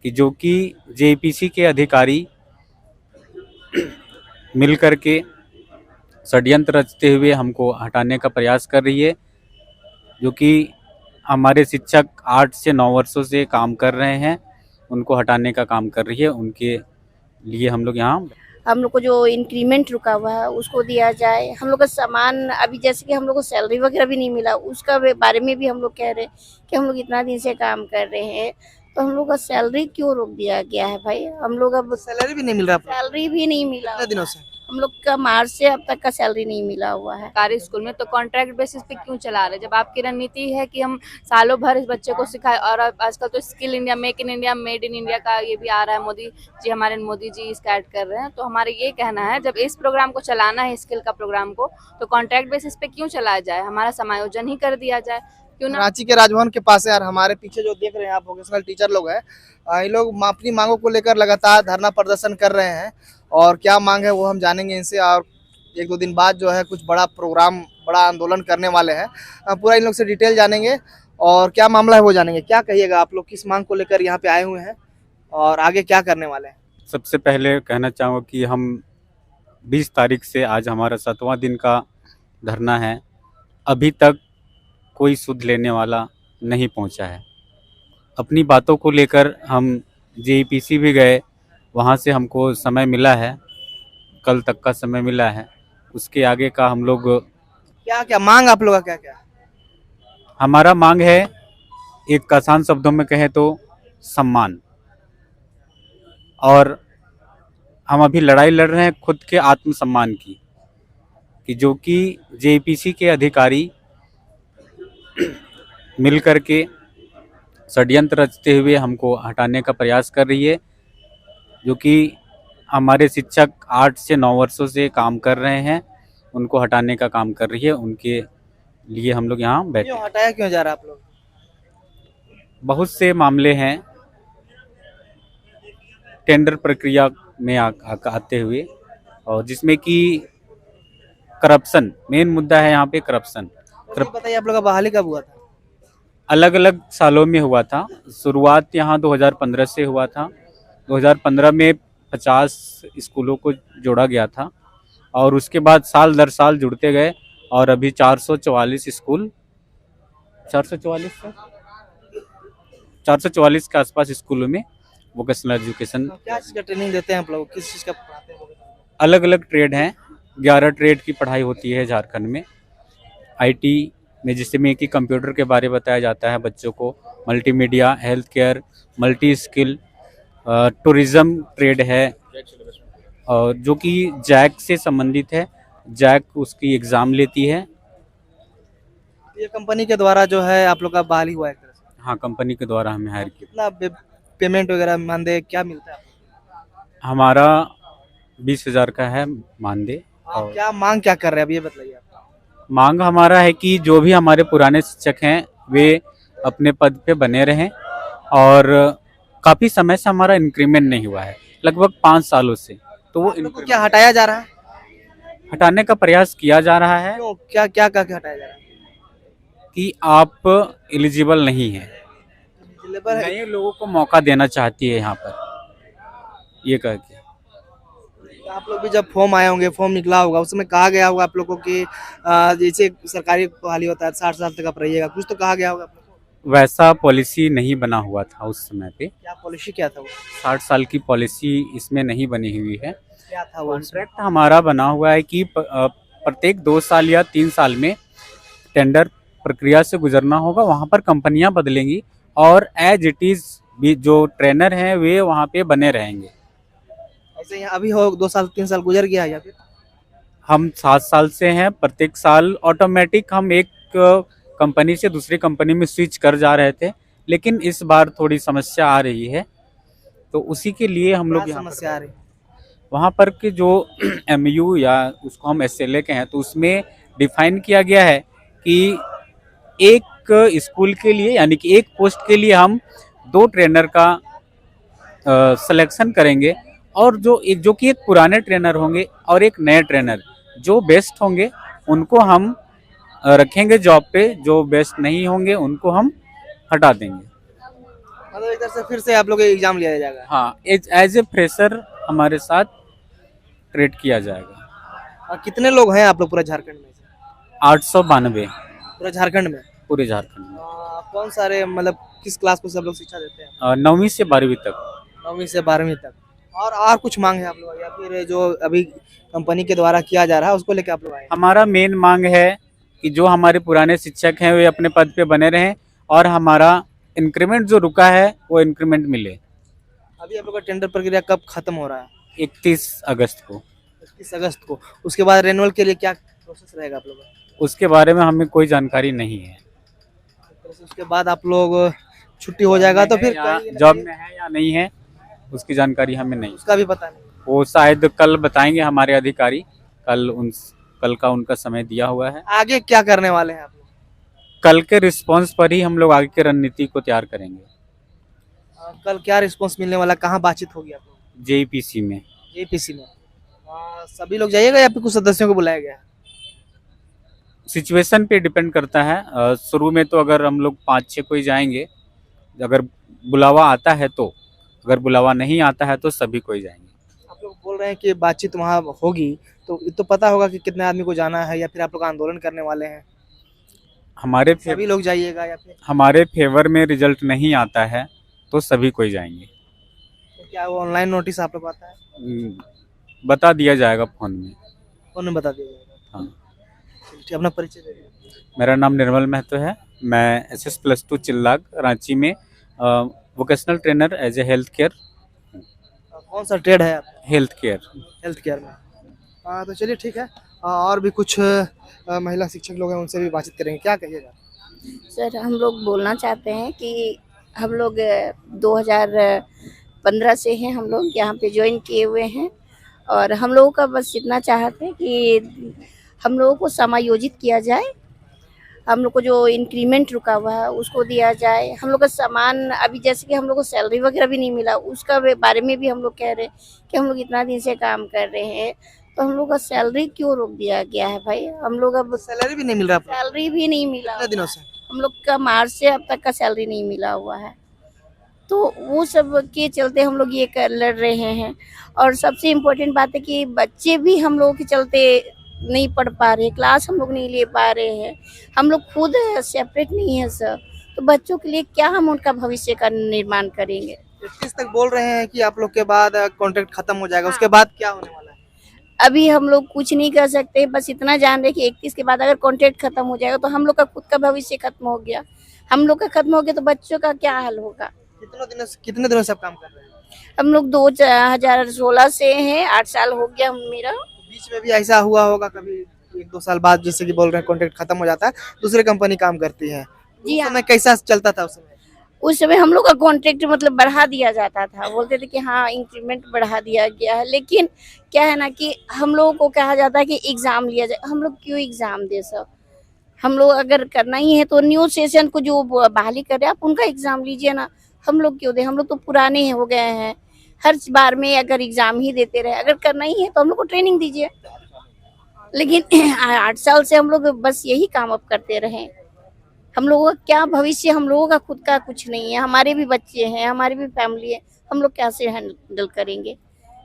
कि जो कि जेपीसी के अधिकारी मिल करके षड्यंत्र रचते हुए हमको हटाने का प्रयास कर रही है। जो कि हमारे शिक्षक 8 से 9 वर्षों से काम कर रहे हैं, उनको हटाने का काम कर रही है। उनके लिए हम लोग यहाँ हम लोग को जो इंक्रीमेंट रुका हुआ है उसको दिया जाए। हम लोग का सामान अभी जैसे कि हम लोग को सैलरी वगैरह भी नहीं मिला, उसका बारे में भी हम लोग कह रहे हैं कि हम लोग इतना दिन से काम कर रहे हैं, तो हम लोग का सैलरी क्यों रोक दिया गया है भाई। हम लोग अब सैलरी भी नहीं मिल रहा आप लोग सैलरी भी नहीं मिला कितने दिनों हुआ है। से? हम लोग का मार्च से अब तक का सैलरी नहीं मिला हुआ है। सरकारी स्कूल में तो कॉन्ट्रैक्ट बेसिस पे क्यों चला रहे हैं? जब आपकी रणनीति है कि हम सालों भर इस बच्चे को सिखाए, और अब आजकल तो skill India, make in India, made in India का ये भी आ रहा है, मोदी जी इसका ऐड कर रहे हैं। तो हमारे ये कहना है, जब इस प्रोग्राम को चलाना है, स्किल का प्रोग्राम को, तो कॉन्ट्रैक्ट बेसिस पे क्यों चलाया जाए, हमारा समायोजन ही कर दिया जाए, क्यों ना। रांची के राजभवन के पास है यार, हमारे पीछे जो देख रहे हैं आप वोकेशनल टीचर लोग हैं, ये लोग अपनी मांगों को लेकर लगातार धरना प्रदर्शन कर रहे हैं। और क्या मांग है वो हम जानेंगे इनसे, और 1-2 दिन बाद जो है कुछ बड़ा प्रोग्राम, बड़ा आंदोलन करने वाले हैं। पूरा इन लोग से डिटेल जानेंगे और क्या मामला है वो जानेंगे। क्या कहिएगा आप लोग, किस मांग को लेकर यहाँ पे आए हुए हैं और आगे क्या करने वाले हैं? सबसे पहले कहना चाहूँगा कि हम 20 तारीख से आज हमारा 7वां दिन का धरना है। अभी तक कोई सुध लेने वाला नहीं पहुंचा है। अपनी बातों को लेकर हम जेईपीसी भी गए, वहां से हमको समय मिला है, कल तक का समय मिला है। उसके आगे का हम लोग, क्या क्या मांग आप लोग का क्या क्या? हमारा मांग है, एक आसान शब्दों में कहें तो सम्मान। और हम अभी लड़ाई लड़ रहे हैं खुद के आत्मसम्मान की, कि जो कि जेपीसी के अधिकारी मिल करके षड्यंत्र रचते हुए हमको हटाने का प्रयास कर रही है। जो कि हमारे शिक्षक 8 से 9 वर्षों से काम कर रहे हैं, उनको हटाने का काम कर रही है। उनके लिए हम लोग यहाँ बैठे। क्यों हटाया क्यों जा रहा है आप लोग? बहुत से मामले हैं टेंडर प्रक्रिया में आते हुए, और जिसमें कि करप्शन मेन मुद्दा है। यहाँ पे करप्शन बताइए, आप लोग का बहाली कब हुआ था? अलग अलग सालों में हुआ था। शुरुआत यहाँ 2015 से हुआ था। 2015 में 50 स्कूलों को जोड़ा गया था, और उसके बाद साल दर साल जुड़ते गए, और अभी 444 स्कूल, 444 के आसपास स्कूलों में वोकेशनल एजुकेशन। क्या चीज़ का ट्रेनिंग देते हैं आप लोग, किस चीज़ का पढ़ाते हैं? अलग अलग ट्रेड हैं, 11 ट्रेड की पढ़ाई होती है झारखंड में। आईटी में जिसमें कि कंप्यूटर के बारे में बताया जाता है बच्चों को, multimedia, health care, multi skill, tourism trade है, और जो कि जैक से संबंधित है। जैक उसकी एग्ज़ाम लेती है। ये कंपनी के द्वारा जो है आप लोग का बहाली हुआ है एक तरह से? हाँ, कंपनी के द्वारा हमें हायर किया। कितना पेमेंट वगैरह मानदेय क्या मिलता है? हमारा 20,000 का है मानदेय। आप और क्या मांग क्या कर रहे हैं अब ये बताइए आप? मांग हमारा है कि जो भी हमारे पुराने शिक्षक हैं वे अपने पद पे बने रहें, और काफ़ी समय से हमारा इंक्रीमेंट नहीं हुआ है, लगभग 5 सालों से। तो वो आप लोग को क्या हटाया जा रहा है? हटाने का प्रयास किया जा रहा है क्यों, क्या क्या क्या हटाया जा रहा है? कि आप एलिजिबल नहीं हैं। लेबर है? नए लोगों को मौका देना चाहती है यहाँ पर, ये कह के। आप लोग भी जब फॉर्म आए होंगे, फॉर्म निकला होगा, उसमें कहा गया होगा आप लोगों को कि जैसे सरकारी बहाली होता है 60 साल तक आप रहिएगा, कुछ तो कहा गया होगा आप लोगों को? वैसा पॉलिसी नहीं बना हुआ था उस समय पे। क्या पॉलिसी क्या था वो? 60 साल की पॉलिसी इसमें नहीं बनी हुई है। क्या था वो? कॉन्ट्रैक्ट हमारा बना हुआ है कि प्रत्येक 2 साल या 3 साल में टेंडर प्रक्रिया से गुजरना होगा, वहाँ पर कंपनियाँ बदलेंगी, और एज इट इज़ भी जो ट्रेनर हैं वे वहाँ पे बने रहेंगे। ऐसे ही अभी हो 2 साल 3 साल गुजर गया या फिर? हम 7 साल से हैं, प्रत्येक साल ऑटोमेटिक हम एक कंपनी से दूसरी कंपनी में स्विच कर जा रहे थे, लेकिन इस बार थोड़ी समस्या आ रही है, तो उसी के लिए हम लोग क्या यहाँ समस्या आ रही? वहाँ पर के जो एमयू या उसको हम एसएलए के हैं, तो उसमें डिफाइन किया गया है कि एक स्कूल के लिए, यानी कि एक पोस्ट के लिए हम 2 ट्रेनर का सिलेक्शन करेंगे, और जो कि एक पुराने ट्रेनर होंगे और एक नए ट्रेनर, जो बेस्ट होंगे उनको हम रखेंगे जॉब पे, जो बेस्ट नहीं होंगे उनको हम हटा देंगे। मतलब एक तरह से फिर से आप लोग एग्जाम लिया जाएगा। हाँ, एज ए फ्रेशर हमारे साथ ट्रीट किया जाएगा। और कितने लोग हैं आप लोग पूरा झारखंड में से? 892 पूरा झारखंड में? पूरे झारखंड में। कौन सारे मतलब किस क्लास को सब लोग शिक्षा देते हैं? 9वीं से 12वीं तक। 9वीं से 12वीं तक। और कुछ मांग है आप लोग या फिर जो अभी कंपनी के द्वारा किया जा रहा है उसको लेके आप लोग आए हैं? हमारा मेन मांग है कि जो हमारे पुराने शिक्षक हैं वे अपने पद पे बने रहें और हमारा इंक्रीमेंट जो रुका है वो इंक्रीमेंट मिले। अभी आप लोग का टेंडर प्रक्रिया कब खत्म हो रहा है? 31 अगस्त को। 31 अगस्त को। उसके बाद रेनुअल के लिए क्या प्रोसेस रहेगा आप लोग का? उसके बारे में हमें कोई जानकारी नहीं है। उसके बाद आप लोग छुट्टी हो जाएगा तो फिर कहीं ना जॉब कहीं में है या नहीं है उसकी जानकारी हमें नहीं। उसका भी पता नहीं। वो शायद कल बताएंगे हमारे अधिकारी। कल का उनका समय दिया हुआ है। आगे क्या करने वाले हैं आप लोग? कल के रिस्पांस पर ही हम लोग आगे की रणनीति को तैयार करेंगे। कल क्या रिस्पांस मिलने वाला, कहाँ बातचीत होगी आप लोग? जेईपीसी में। जेपीसी में। सभी लोग जाइएगा या फिर कुछ सदस्यों को बुलाया गया है? सिचुएशन पे डिपेंड करता है। शुरू में तो अगर हम लोग 5-6 कोई जाएंगे, अगर बुलावा आता है तो, अगर बुलावा नहीं आता है तो सभी कोई जाएंगे। आप लोग बोल रहे हैं कि बातचीत वहाँ होगी तो ये तो पता होगा कि कितने आदमी को जाना है या फिर आप लोग आंदोलन करने वाले हैं? सभी लोग जाइएगा या फिर हमारे फेवर में रिजल्ट नहीं आता है तो सभी कोई जाएंगे। तो क्या वो ऑनलाइन नोटिस आप लोग को आता है? बता दिया जाएगा फोन में। फोन में बता दिया जाएगा। हाँ। चलिए, अपना परिचय दे दीजिए। मेरा नाम निर्मल महतो है। मैं SS+2 चिल्लाग रांची में vocational trainer as a health care. कौन सा ट्रेड है आपका? Health care. हेल्थ केयर में। तो चलिए ठीक है। और भी कुछ महिला शिक्षक लोग हैं उनसे भी बातचीत करेंगे। क्या कहिएगा? सर हम लोग बोलना चाहते हैं कि हम लोग 2015 से हैं, हम लोग यहाँ पे ज्वाइन किए हुए हैं और हम लोगों का बस इतना चाहते हैं कि हम लोगों को समायोजित किया जाए, हम लोग को जो इंक्रीमेंट रुका हुआ है उसको दिया जाए। हम लोग का सामान अभी जैसे कि हम लोग को सैलरी वगैरह भी नहीं मिला, उसका बारे में भी हम लोग कह रहे हैं कि हम लोग इतना दिन से काम कर रहे हैं तो हम लोग का सैलरी क्यों रोक दिया गया है भाई? हम लोग अब सैलरी भी नहीं मिल रहा आप लोग? सैलरी भी नहीं मिला कितने दिनों से? हम लोग का मार्च से अब तक का सैलरी नहीं मिला हुआ है, तो वो सब के चलते हम लोग ये लड़ रहे हैं। और सबसे इम्पोर्टेंट बात है कि बच्चे भी हम लोगों के चलते नहीं पढ़ पा रहे, क्लास हम लोग नहीं ले पा रहे हैं, हम लोग खुद सेपरेट नहीं है सर, तो बच्चों के लिए क्या हम उनका भविष्य का निर्माण करेंगे? 31 तक बोल रहे हैं कि आप लोग के बाद कॉन्ट्रैक्ट खत्म हो जाएगा। उसके बाद क्या होने वाला है? अभी हम लोग कुछ नहीं कर सकते, बस इतना जान रहे कि 31 के बाद अगर कॉन्ट्रैक्ट खत्म हो जाएगा तो हम लोग का खुद का भविष्य खत्म हो गया, हम लोग का खत्म हो गया तो बच्चों का क्या हाल होगा? कितने दिनों से आप काम कर रहे हैं? हम लोग 2016 से हैं, 8 साल हो गया मेरा। बीच में भी ऐसा हुआ होगा कभी 1-2 साल बाद, जैसे कि बोल रहे हैं कॉन्ट्रैक्ट खत्म हो जाता है, दूसरी कंपनी काम करती है, जी उस हाँ। समय कैसा चलता था? उस समय उस समय हम लोग का कॉन्ट्रैक्ट मतलब बढ़ा दिया जाता था, बोलते थे कि हाँ इंक्रीमेंट बढ़ा दिया गया है, लेकिन क्या है ना कि हम लोगों को कहा जाता है कि एग्ज़ाम लिया जाए। हम लोग क्यों एग्ज़ाम दे सर? हम लोग अगर करना ही है तो न्यू सेशन को जो बहाली कर रहे हैं आप उनका एग्ज़ाम लीजिए ना, हम लोग क्यों दें? हम लोग तो पुराने हो गए हैं, हर बार में अगर एग्ज़ाम ही देते रहे, अगर करना ही है तो हम लोग को ट्रेनिंग दीजिए। लेकिन 8 साल से हम लोग बस यही काम अब करते रहे, हम लोगों का क्या भविष्य? हम लोगों का खुद का कुछ नहीं है, हमारे भी बच्चे हैं, हमारी भी फैमिली है, हम लोग कैसे हैंडल करेंगे?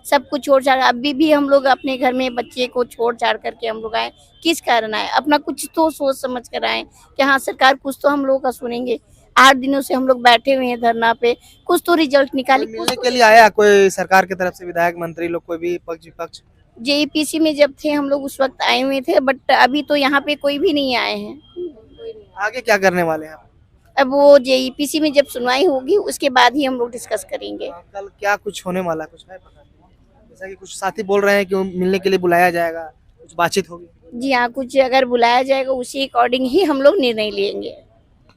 सब कुछ छोड़ छाड़ अभी भी हम लोग अपने घर में बच्चे को छोड़ छाड़ करके हम लोग आए, किस कारण आए? अपना कुछ तो सोच समझ कर आए कि हाँ सरकार कुछ तो हम लोगों का सुनेंगे। 8 दिनों से हम लोग बैठे हुए हैं धरना पे, कुछ तो रिजल्ट निकाले। मिलने के लिए आया कोई सरकार की तरफ से, विधायक मंत्री लोग, कोई भी पक्ष विपक्ष? जेईपीसी में जब थे हम लोग उस वक्त आए हुए थे, बट अभी तो यहाँ पे कोई भी नहीं आए हैं। आगे क्या करने वाले हैं आप? अब वो जेईपीसी में जब सुनवाई होगी उसके बाद ही हम लोग डिस्कस करेंगे। कल क्या कुछ होने वाला है, कुछ है पता? जैसा कि कुछ साथी बोल रहे हैं कि मिलने के लिए बुलाया जाएगा, कुछ बातचीत होगी? जी हाँ, कुछ अगर बुलाया जाएगा उसी अकॉर्डिंग ही हम लोग निर्णय लेंगे।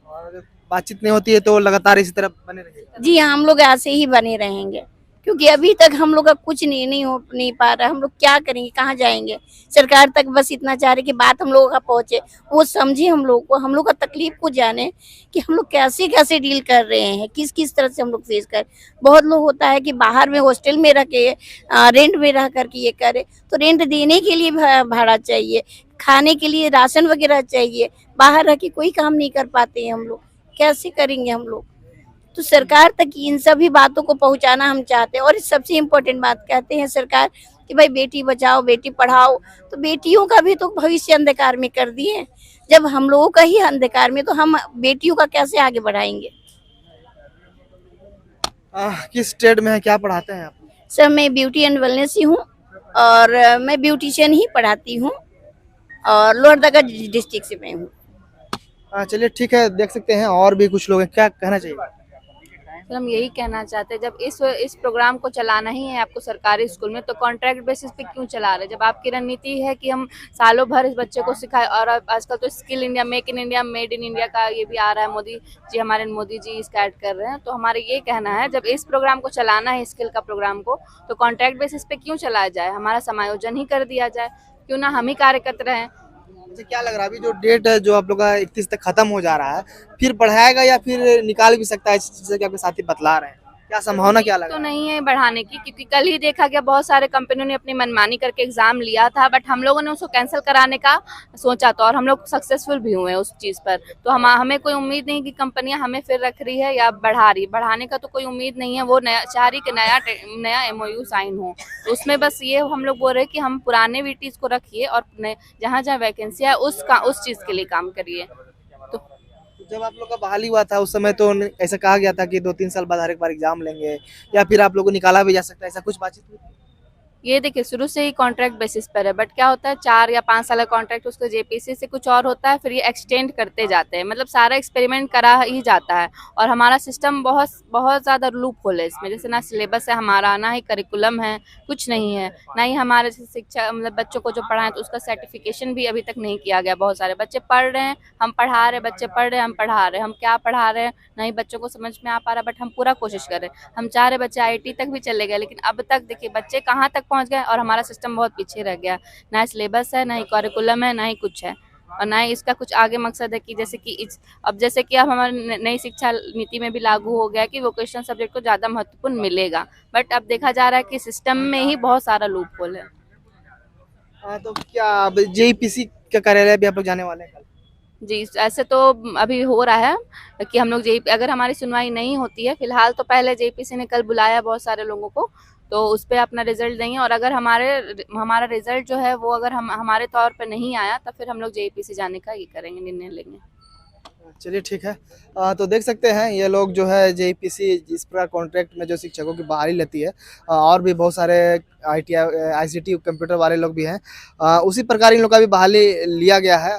और अगर बातचीत नहीं होती है तो लगातार इसी तरह बने रहेंगे? जी हाँ, हम लोग ऐसे ही बने रहेंगे क्योंकि अभी तक हम लोग का कुछ नहीं हो नहीं पा रहा। हम लोग क्या करेंगे, कहाँ जाएंगे? सरकार तक बस इतना चाह रहे कि बात हम लोगों का पहुंचे, वो समझे हम लोग को, हम लोग का तकलीफ को जाने कि हम लोग कैसे कैसे डील कर रहे हैं, किस किस तरह से हम लोग फेस कर। बहुत लोग होता है कि बाहर में हॉस्टल में रह के रेंट में रह करके ये करे, तो रेंट देने के लिए भाड़ा चाहिए, खाने के लिए राशन वगैरह चाहिए, बाहर रह के कोई काम नहीं कर पाते हैं हम लोग, कैसे करेंगे हम लोग? तो सरकार तक इन सभी बातों को पहुंचाना हम चाहते हैं। और सबसे इम्पोर्टेंट बात कहते हैं सरकार कि भाई बेटी बचाओ बेटी पढ़ाओ, तो बेटियों का भी तो भविष्य अंधकार में कर दिए। जब हम लोगों का ही अंधकार में, तो हम बेटियों का कैसे आगे बढ़ाएंगे। किस ट्रेड में है, क्या पढ़ाते हैं आप? सर मैं ब्यूटी एंड वेलनेस ही हूँ, और मैं ब्यूटिशियन ही पढ़ाती हूँ, और लोहरदगा डिस्ट्रिक्ट से मैं हूँ। चलिए ठीक है, देख सकते हैं और भी कुछ लोग हैं, क्या कहना चाहिए? तो हम यही कहना चाहते हैं, जब इस प्रोग्राम को चलाना ही है आपको सरकारी स्कूल में, तो कॉन्ट्रैक्ट बेसिस पे क्यों चला रहे हैं? जब आपकी रणनीति है कि हम सालों भर इस बच्चे को सिखाए, और अब आजकल तो skill India, make in India, made in India का ये भी आ रहा है, हमारे मोदी जी स्टार्ट कर रहे हैं। तो हमारा ये कहना है, जब इस प्रोग्राम को चलाना है, स्किल का प्रोग्राम को, तो कॉन्ट्रैक्ट बेसिस पे क्यों चलाया जाए, हमारा समायोजन ही कर दिया जाए, क्यों ना हम ही कार्यरत रहें। अच्छा, क्या लग रहा है अभी जो डेट है जो आप लोग का 31 तक खत्म हो जा रहा है, फिर बढ़ाएगा या फिर निकाल भी सकता है, जैसे कि आपके साथी बतला रहे हैं, क्या संभावना क्या लग तो रहा है? नहीं है बढ़ाने की, क्योंकि कल ही देखा गया बहुत सारे कंपनियों ने अपनी मनमानी करके एग्जाम लिया था, बट हम लोगों ने उसको कैंसिल कराने का सोचा था, और हम लोग सक्सेसफुल भी हुए उस चीज पर। तो हमें कोई उम्मीद नहीं कि कंपनियां हमें फिर रख रही है या बढ़ा रही, बढ़ाने का तो कोई उम्मीद नहीं है। वो नया चाह रही कि नया MOU साइन हो, तो उसमें बस ये हम लोग बोल रहे हैं कि हम पुराने VTs को रखिए, और जहाँ जहाँ वैकेंसी है उस चीज के लिए काम करिए। तो जब आप लोग का बहाली हुआ था उस समय तो ऐसा कहा गया था कि 2-3 साल बाद हर एक बार एग्जाम लेंगे, या फिर आप लोग को निकाला भी जा सकता है, ऐसा कुछ बातचीत हुई थी? ये देखिए शुरू से ही कॉन्ट्रैक्ट बेसिस पर है, बट क्या होता है 4 या 5 साल का कॉन्ट्रैक्ट, उसको JPC से कुछ और होता है, फिर ये एक्सटेंड करते जाते हैं, मतलब सारा एक्सपेरिमेंट करा ही जाता है। और हमारा सिस्टम बहुत बहुत ज़्यादा लूप होल है इसमें, जैसे ना सिलेबस है हमारा, ना ही करिकुलम है, कुछ नहीं है, ना ही हमारे शिक्षा, मतलब बच्चों को जो पढ़ाएं तो उसका सर्टिफिकेशन भी अभी तक नहीं किया गया। बहुत सारे बच्चे पढ़ रहे हैं, हम पढ़ा रहे, बच्चे पढ़ रहे हैं, हम पढ़ा रहे हैं, हम क्या पढ़ा रहे हैं नहीं बच्चों को समझ में आ पा रहा, बट हम पूरा कोशिश कर रहे हैं। हम चाह रहे बच्चे IIT तक भी चले गए, लेकिन अब तक देखिए बच्चे कहाँ तक पहुँच गए, और हमारा सिस्टम बहुत पीछे रह गया। ना सिलेबस है, ना ही करिकुलम है, ना ही कुछ है, और ना ही इसका कुछ आगे मकसद है कि जैसे कि अब हमारी नई शिक्षा नीति में भी लागू हो गया कि वोकेशनल सब्जेक्ट को ज़्यादा महत्वपूर्ण मिलेगा, बट अब देखा जा रहा है कि सिस्टम में ही बहुत सारा लूप होल है। तो क्या अब JPC का कार्यालय भी आप लोग जाने वाले हैं कल? जी, ऐसे तो अभी हो रहा है कि हम लोग अगर हमारी सुनवाई नहीं होती है, फिलहाल तो पहले JPC ने कल बुलाया बहुत सारे लोगों को, तो उस पे अपना रिजल्ट देंगे, और अगर हमारा रिजल्ट जो है वो अगर हमारे तौर पे नहीं आया, तो फिर हम लोग JPC जाने का ये करेंगे, निर्णय लेंगे। चलिए ठीक है। तो देख सकते हैं ये लोग जो है JPC जिस प्रकार कॉन्ट्रैक्ट में जो शिक्षकों की बहाली लेती है, और भी बहुत सारे ICT कंप्यूटर वाले लोग भी हैं, उसी प्रकार इन लोग का भी बहाली लिया गया है।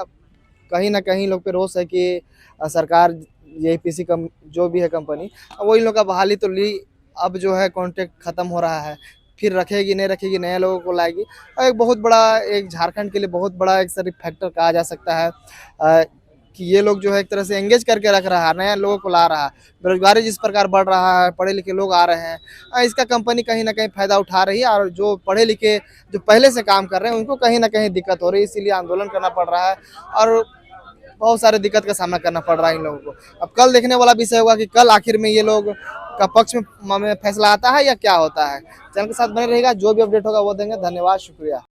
कहीं ना कहीं लोग पे रोष है कि सरकार JPC कम जो भी है कंपनी, वो इन लोग का बहाली तो ली, अब जो है कॉन्ट्रैक्ट ख़त्म हो रहा है, फिर रखेगी नहीं रखेगी, नए लोगों को लाएगी। और एक बहुत बड़ा, एक झारखंड के लिए बहुत बड़ा एक सर फैक्टर कहा जा सकता है कि ये लोग जो है एक तरह से एंगेज करके रख रहा है, नए लोगों को ला रहा है। बेरोजगारी जिस प्रकार बढ़ रहा है, पढ़े लिखे लोग आ रहे हैं, इसका कंपनी कहीं ना कहीं फ़ायदा उठा रही है, और जो पढ़े लिखे जो पहले से काम कर रहे हैं उनको कहीं ना कहीं दिक्कत हो रही है, इसीलिए आंदोलन करना पड़ रहा है, और बहुत सारे दिक्कत का सामना करना पड़ रहा है इन लोगों को। अब कल देखने वाला विषय होगा कि कल आखिर में ये लोग का पक्ष में फैसला आता है या क्या होता है। चैनल के साथ बने रहेगा, जो भी अपडेट होगा वो देंगे। धन्यवाद, शुक्रिया।